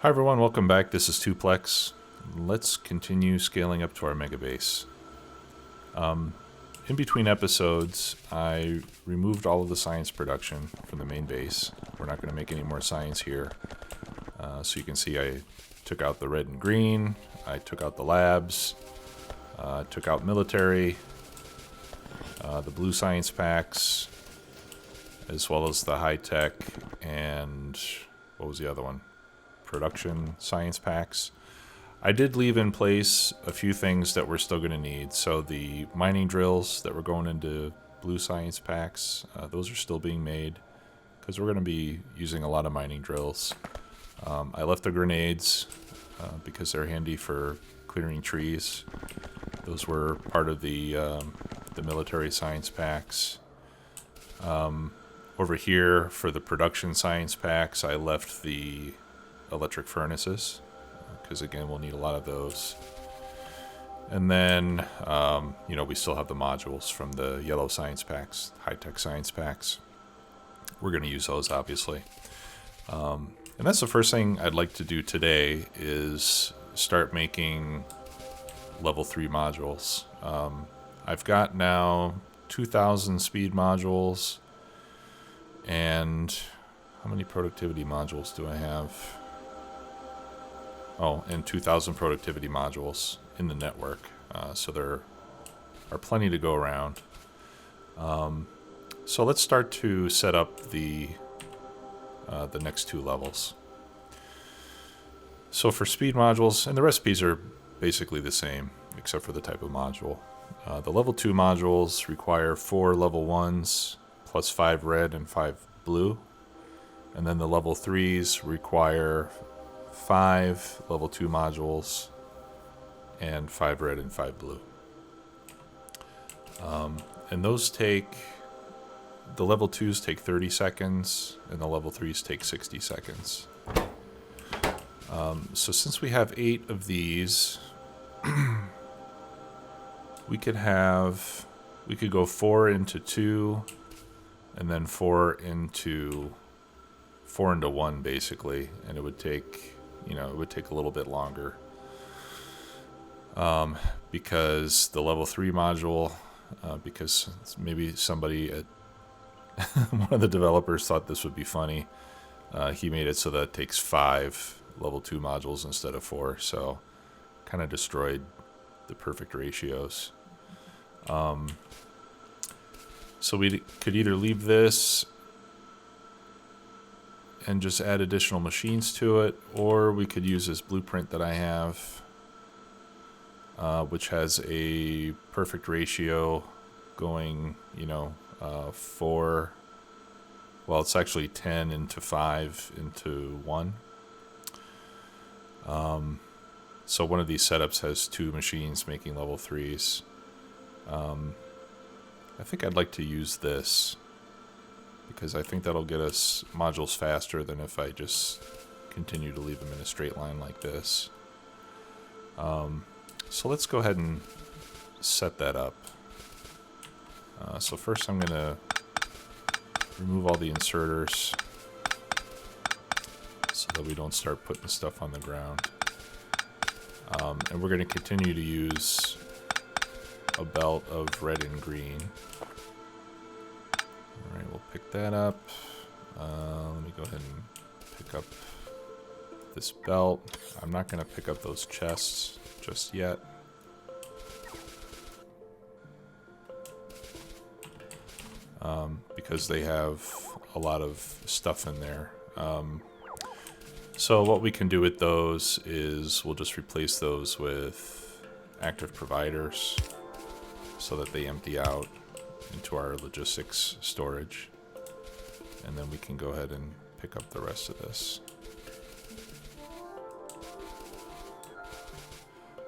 Hi everyone, welcome back. This is Tuplex. Let's continue scaling up to our mega base. In between episodes, I removed all of the science production from the main base. We're not going to make any more science here. So you can see I took out the red and green, I took out the labs, took out military, the blue science packs, as well as the high-tech and what was the other one? Production science packs. I did leave in place a few things that we're still going to need. So the mining drills that were going into blue science packs, those are still being made because we're going to be using a lot of mining drills. I left the grenades because they're handy for clearing trees. Those were part of the military science packs. Over here for the production science packs, I left the electric furnaces because again we'll need a lot of those. And then we still have the modules from the yellow science packs, high-tech science packs. We're going to use those obviously. And that's the first thing I'd like to do today is start making level 3 modules. I've got now 2,000 speed modules, and how many productivity modules do I have? Oh, and 2,000 productivity modules in the network. So there are plenty to go around. So let's start to set up the next 2 levels. So for speed modules, and the recipes are basically the same, except for the type of module. The level 2 modules require 4 level 1s, plus 5 red and 5 blue. And then the level 3s require 5 level 2 modules and 5 red and 5 blue. And those the level 2s take 30 seconds and the level 3s take 60 seconds. So since we have 8 of these, we could go 4 into 2 and then 4 into 1 basically, and it would take a little bit longer. Because the level 3 module, because maybe somebody at one of the developers thought this would be funny, he made it so that it takes 5 level 2 modules instead of 4, so kind of destroyed the perfect ratios. So we could either leave this and just add additional machines to it, or we could use this blueprint that I have, which has a perfect ratio going, 4, well, it's actually 10 into 5 into 1. So one of these setups has 2 machines making level 3s. I think I'd like to use this because I think that'll get us modules faster than if I just continue to leave them in a straight line like this. So let's go ahead and set that up. So first I'm going to remove all the inserters so that we don't start putting stuff on the ground. And we're going to continue to use a belt of red and green. Alright, we'll pick that up. Let me go ahead and pick up this belt. I'm not going to pick up those chests just yet. Because they have a lot of stuff in there. So what we can do with those is we'll just replace those with active providers so that they empty out into our logistics storage, and then we can go ahead and pick up the rest of this.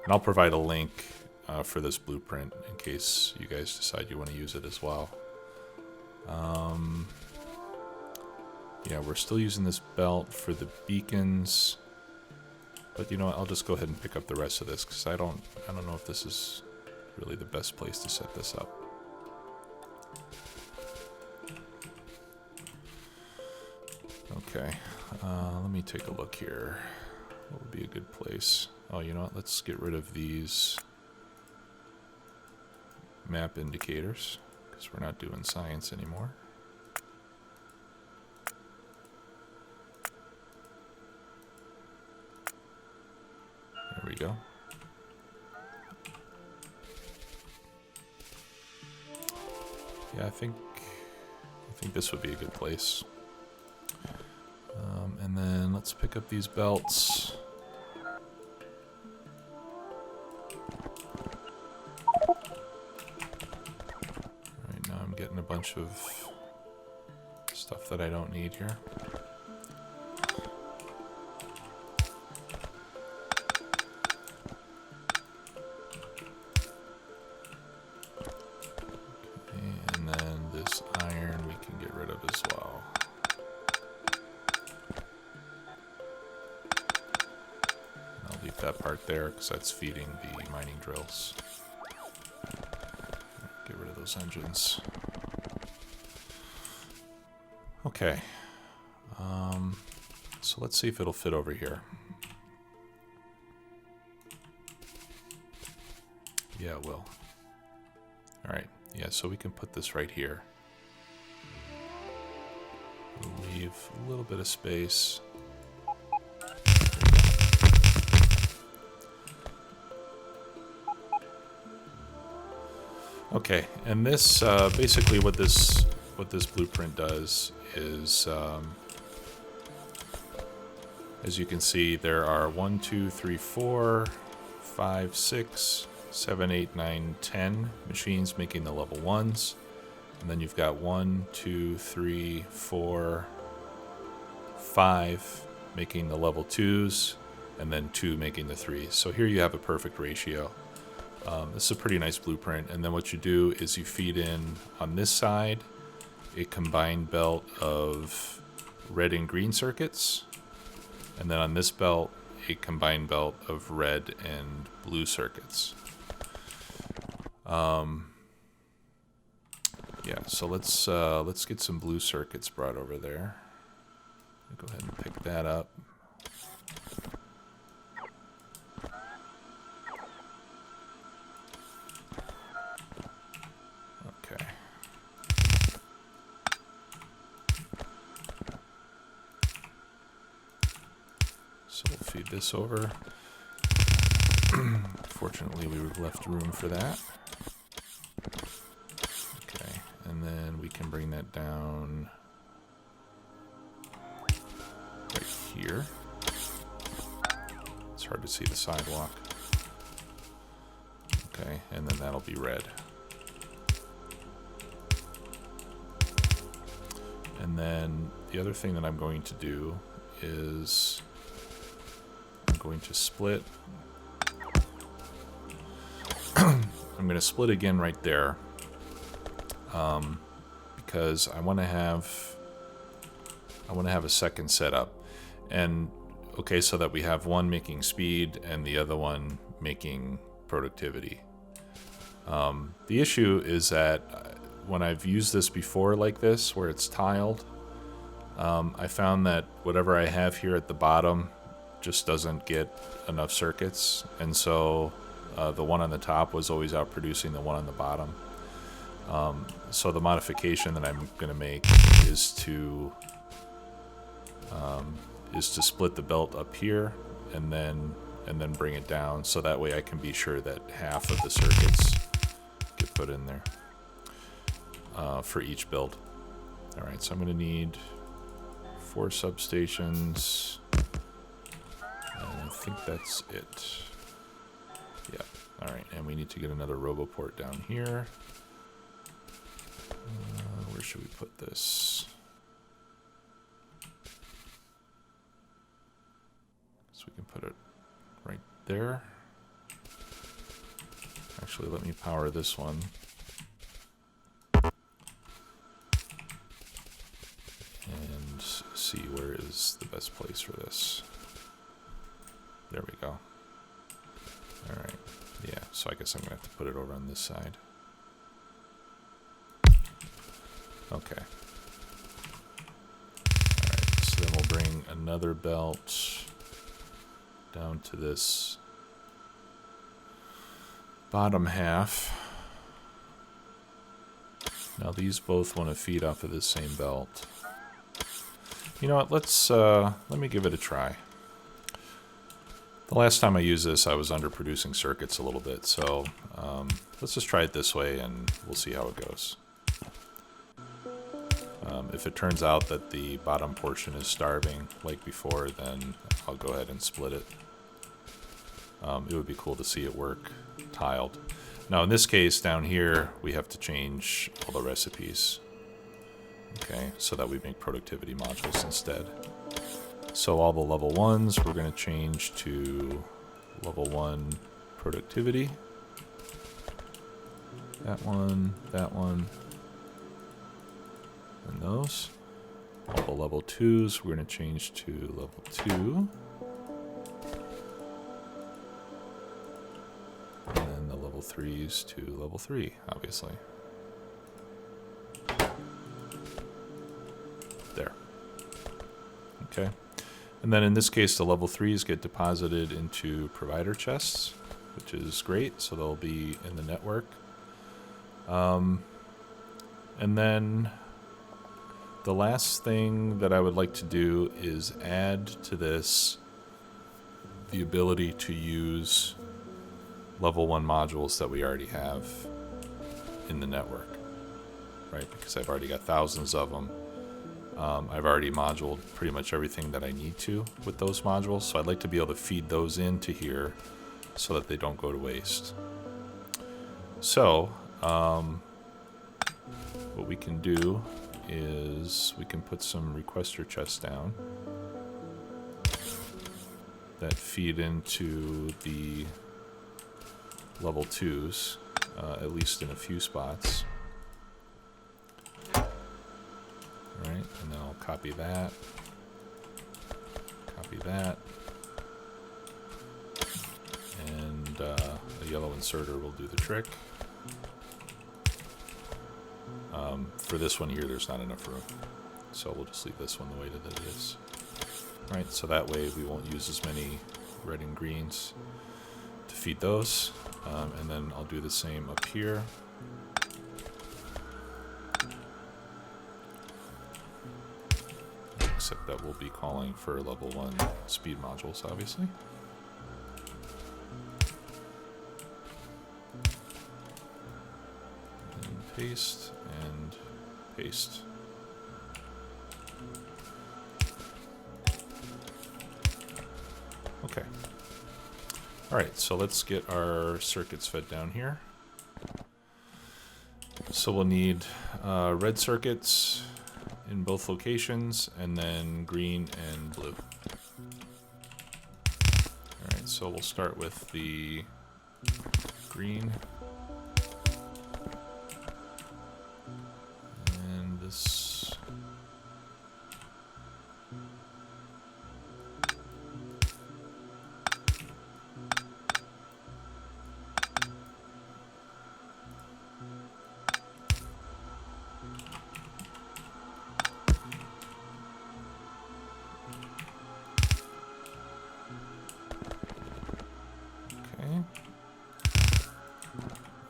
And I'll provide a link for this blueprint in case you guys decide you want to use it as well. Yeah, we're still using this belt for the beacons, but you know what, I'll just go ahead and pick up the rest of this because I don't know if this is really the best place to set this up. Okay, let me take a look here. What would be a good place? Oh, you know what? Let's get rid of these map indicators because we're not doing science anymore. There we go. Yeah, I think this would be a good place. And then let's pick up these belts. Alright, now I'm getting a bunch of stuff that I don't need here. Okay, and then this iron we can get rid of as well. That part there because that's feeding the mining drills. Get rid of those engines. Okay. So let's see if it'll fit over here. Yeah, it will. Alright, yeah, so we can put this right here. We'll leave a little bit of space. Okay, and this basically what this blueprint does is, as you can see, there are 1, 2, 3, 4, 5, 6, 7, 8, 9, 10 machines making the level 1s, and then you've got 1, 2, 3, 4, 5 making the level 2s, and then 2 making the 3s. So here you have a perfect ratio. This is a pretty nice blueprint, and then what you do is you feed in on this side a combined belt of red and green circuits, and then on this belt a combined belt of red and blue circuits. Yeah, so let's get some blue circuits brought over there. Go ahead and pick that up. So we'll feed this over. Fortunately, we left room for that. Okay, and then we can bring that down right here. It's hard to see the sidewalk. Okay, and then that'll be red. And then the other thing that I'm going to do is I'm going to split. I'm going to split again right there because I want to have a second setup, and okay, so that we have one making speed and the other one making productivity. The issue is that when I've used this before like this, where it's tiled, I found that whatever I have here at the bottom just doesn't get enough circuits, and so the one on the top was always outproducing the one on the bottom. So the modification that I'm going to make is to split the belt up here and then bring it down, so that way I can be sure that half of the circuits get put in there for each build. All right, so I'm going to need 4 substations, and I think that's it. Yeah. All right, and we need to get another RoboPort down here. Where should we put this? So we can put it right there. Actually, let me power this one. And see where is the best place for this. There we go. All right. Yeah, so I guess I'm going to have to put it over on this side. Okay. Alright, so then we'll bring another belt down to this bottom half. Now these both want to feed off of this same belt. You know what, let me give it a try. The last time I used this, I was underproducing circuits a little bit, so let's just try it this way and we'll see how it goes. If it turns out that the bottom portion is starving like before, then I'll go ahead and split it. It would be cool to see it work tiled. Now in this case down here, we have to change all the recipes. Okay, so that we make productivity modules instead. So all the level 1s, we're going to change to level 1 productivity. That one, and those. All the level 2s, we're going to change to level 2. And then the level 3s to level 3, obviously. There. Okay. And then in this case, the level 3s get deposited into provider chests, which is great. So they'll be in the network. And then the last thing that I would like to do is add to this the ability to use level 1 modules that we already have in the network, right? Because I've already got thousands of them. I've already moduled pretty much everything that I need to with those modules, so I'd like to be able to feed those into here so that they don't go to waste. So, what we can do is we can put some requester chests down that feed into the level 2s, at least in a few spots. Alright, and then I'll copy that, and a yellow inserter will do the trick. For this one here, there's not enough room, so we'll just leave this one the way that it is. Right, so that way we won't use as many red and greens to feed those, and then I'll do the same up here. Except that we'll be calling for level 1 speed modules, obviously. And paste and paste. Okay. Alright, so let's get our circuits fed down here. So we'll need red circuits in both locations, and then green and blue. Alright, so we'll start with the green. And this.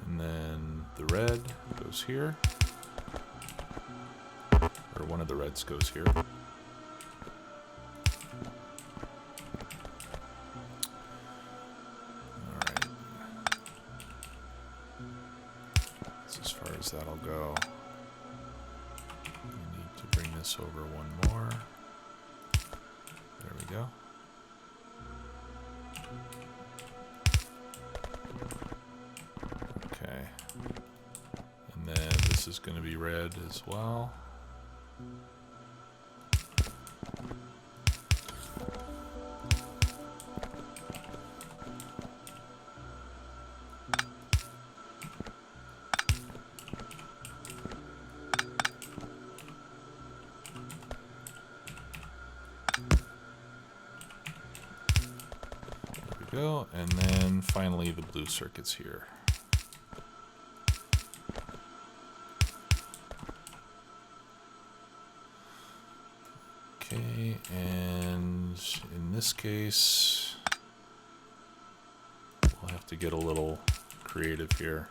And then the red goes here, or one of the reds goes here. Alright, that's as far as that'll go. We need to bring this over one more. There we go. Okay, and then this is going to be red as well. There we go, and then finally the blue circuits here. Okay, and in this case, to get a little creative here.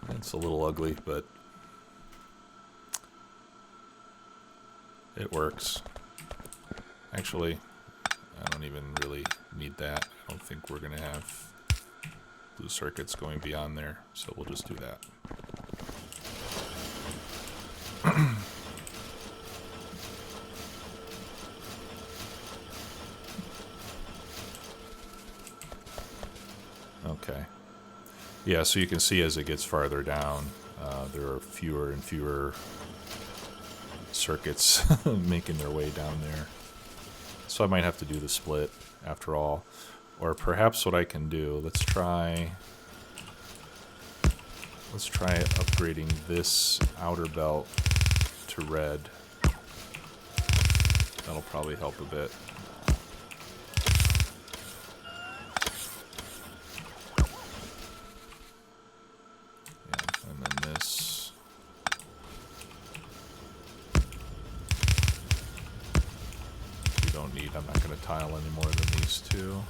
It's a little ugly, but it works. Actually, I don't even really need that. I don't think we're going to have blue circuits going beyond there, so we'll just do that. Okay. Yeah, so you can see as it gets farther down, there are fewer and fewer circuits making their way down there. So I might have to do the split after all. Or perhaps what I can do, let's try upgrading this outer belt to red. That'll probably help a bit. I'm not going to tile any more than these two.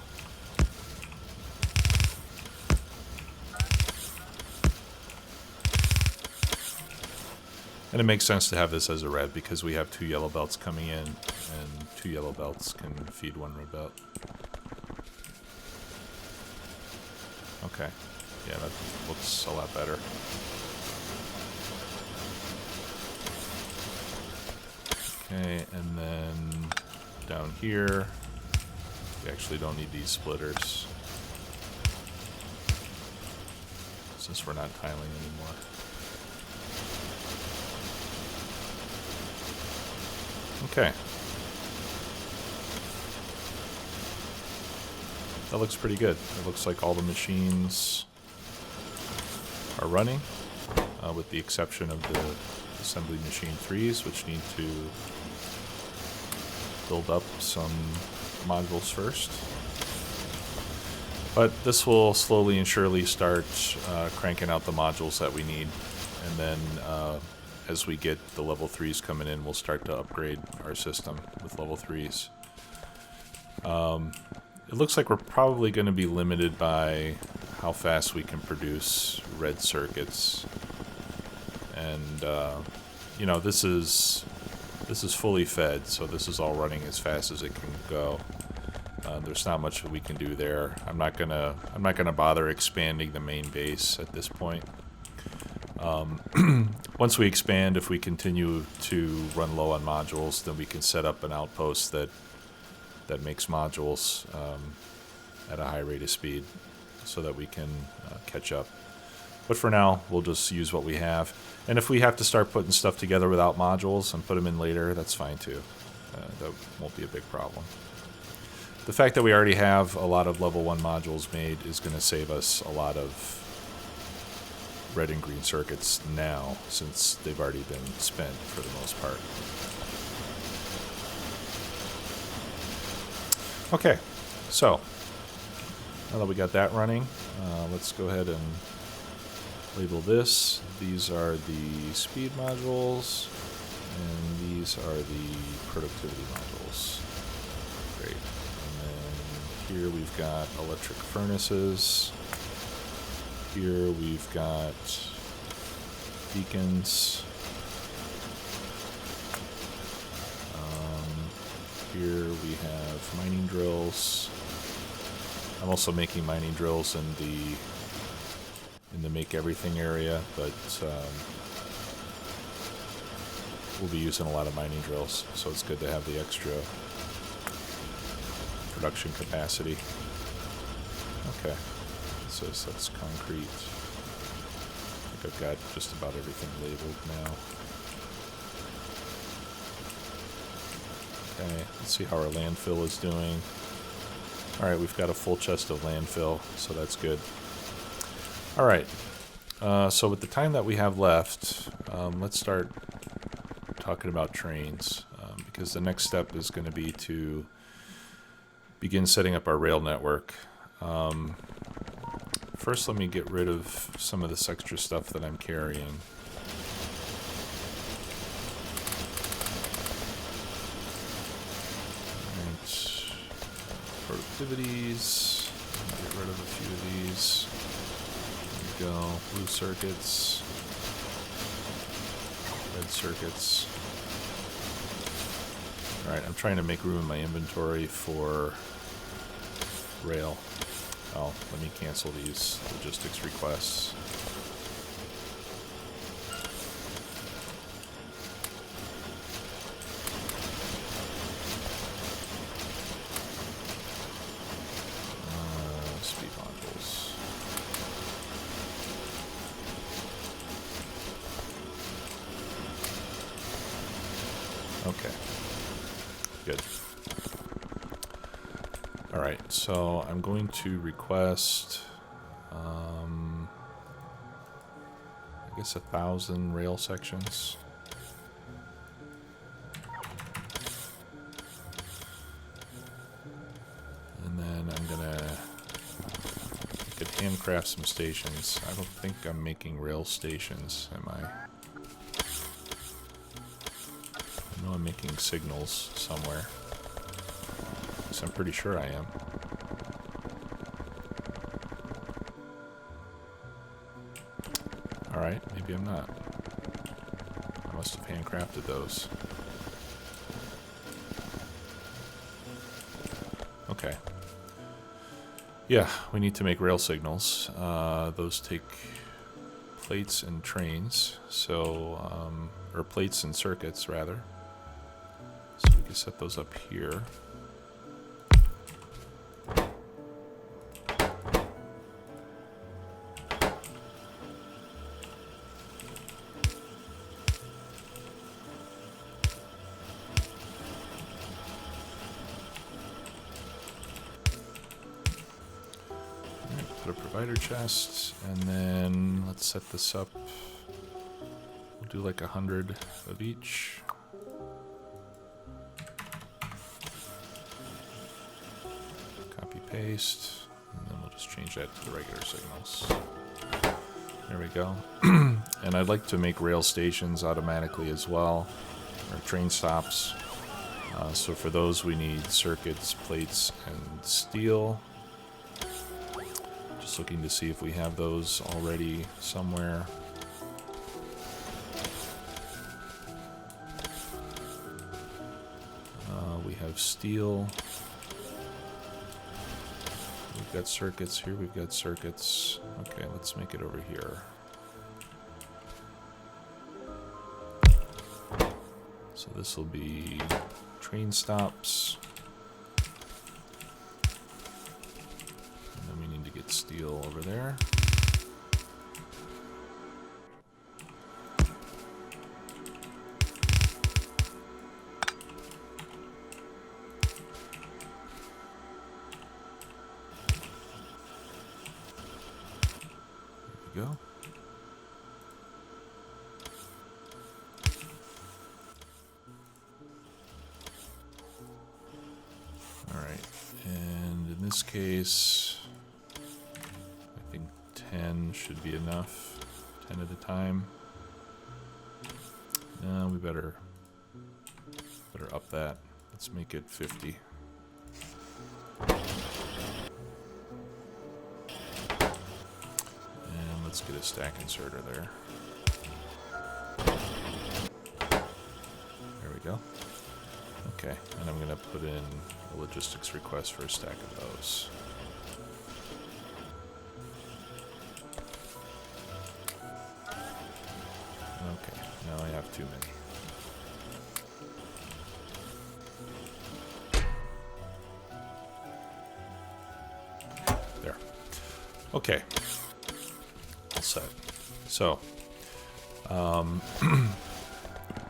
And it makes sense to have this as a red because we have 2 yellow belts coming in, and 2 yellow belts can feed 1 red belt. Okay. Yeah, that looks a lot better. Okay, and then down here, we actually don't need these splitters since we're not tiling anymore. Okay. That looks pretty good. It looks like all the machines are running, with the exception of the assembly machine 3s, which need to build up some modules first. But this will slowly and surely start cranking out the modules that we need. And then as we get the level 3s coming in, we'll start to upgrade our system with level 3s. It looks like we're probably going to be limited by how fast we can produce red circuits. And, you know, this is fully fed, so this is all running as fast as it can go. There's not much that we can do there. I'm not gonna bother expanding the main base at this point. Once we expand, if we continue to run low on modules, then we can set up an outpost that makes modules at a high rate of speed, so that we can catch up. But for now, we'll just use what we have. And if we have to start putting stuff together without modules and put them in later, that's fine too. That won't be a big problem. The fact that we already have a lot of level 1 modules made is going to save us a lot of red and green circuits now, since they've already been spent for the most part. Okay, so now that we got that running, let's go ahead and label this. These are the speed modules, and these are the productivity modules. Great. And then here we've got electric furnaces. Here we've got beacons. Here we have mining drills. I'm also making mining drills in the make everything area, but we'll be using a lot of mining drills, so it's good to have the extra production capacity. Okay, so that's concrete. I think I've got just about everything labeled now. Okay, let's see how our landfill is doing. Alright, we've got a full chest of landfill, so that's good. Alright, so with the time that we have left, let's start talking about trains, because the next step is going to be to begin setting up our rail network. First, let me get rid of some of this extra stuff that I'm carrying. Right. activities. Get rid of a few of these. There we go. Blue circuits. Red circuits. Alright, I'm trying to make room in my inventory for rail. Oh, let me cancel these logistics requests. Speed modules. Okay. Good. Alright, so I'm going to request, I guess 1,000 rail sections. And then I'm gonna, I could handcraft some stations. I don't think I'm making rail stations, am I? I know I'm making signals somewhere. So I'm pretty sure I am. Alright, maybe I'm not. I must have handcrafted those. Okay. Yeah, we need to make rail signals. Those take plates and trains, so, or plates and circuits, rather. So we can set those up here. Put a provider chest, and then let's set this up. We'll do like 100 of each. Copy paste, and then we'll just change that to the regular signals. There we go. And I'd like to make rail stations automatically as well, or train stops. So for those we need circuits, plates, and steel. Just looking to see if we have those already somewhere. We have steel. We've got circuits here, we've got circuits. Okay, let's make it over here. So this will be train stops. And then we need to get steel over there. There we go. In this case, I think 10 should be enough. 10 at a time. No, we better up that. Let's make it 50. And let's get a stack inserter there. There we go. Okay, and I'm going to put in a logistics request for a stack of those. Okay, now I have too many. There. Okay. All set. So,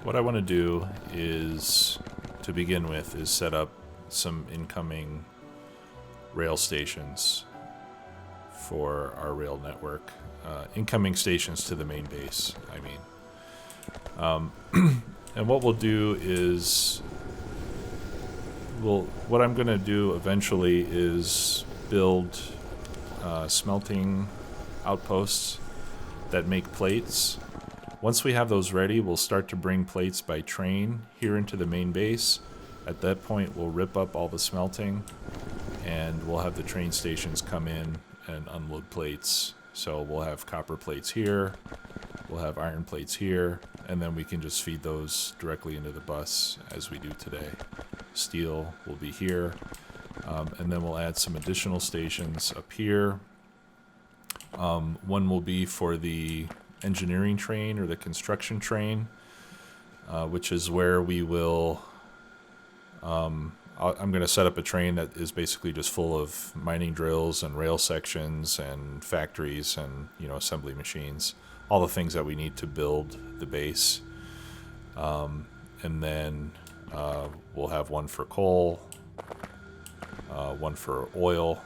what I want to do is, to begin with, is set up some incoming rail stations for our rail network. Incoming stations to the main base, I mean. And what we'll do is, what I'm going to do eventually is build smelting outposts that make plates. Once we have those ready, we'll start to bring plates by train here into the main base. At that point, we'll rip up all the smelting and we'll have the train stations come in and unload plates. So we'll have copper plates here, we'll have iron plates here, and then we can just feed those directly into the bus as we do today. Steel will be here, and then we'll add some additional stations up here. One will be for the engineering train or the construction train, which is where we will I'm going to set up a train that is basically just full of mining drills and rail sections and factories and, you know, assembly machines, all the things that we need to build the base. And then we'll have one for coal, one for oil.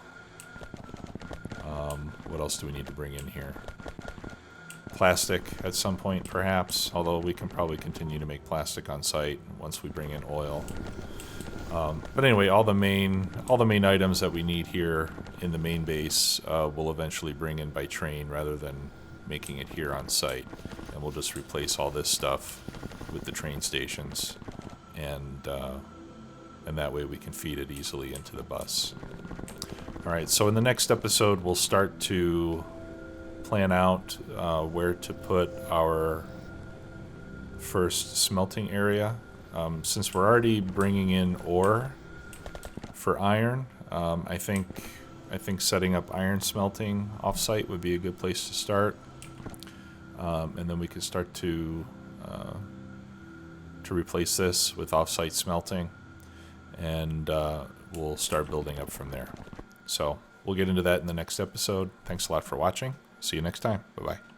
What else do we need to bring in here? Plastic at some point, perhaps, although we can probably continue to make plastic on site once we bring in oil. But anyway, all the main items that we need here in the main base we'll eventually bring in by train rather than making it here on site. And we'll just replace all this stuff with the train stations, and that way we can feed it easily into the bus. All right, so in the next episode, we'll start to plan out where to put our first smelting area. Since we're already bringing in ore for iron, I think setting up iron smelting off-site would be a good place to start, and then we can start to replace this with off-site smelting, and we'll start building up from there. So we'll get into that in the next episode. Thanks a lot for watching. See you next time. Bye-bye.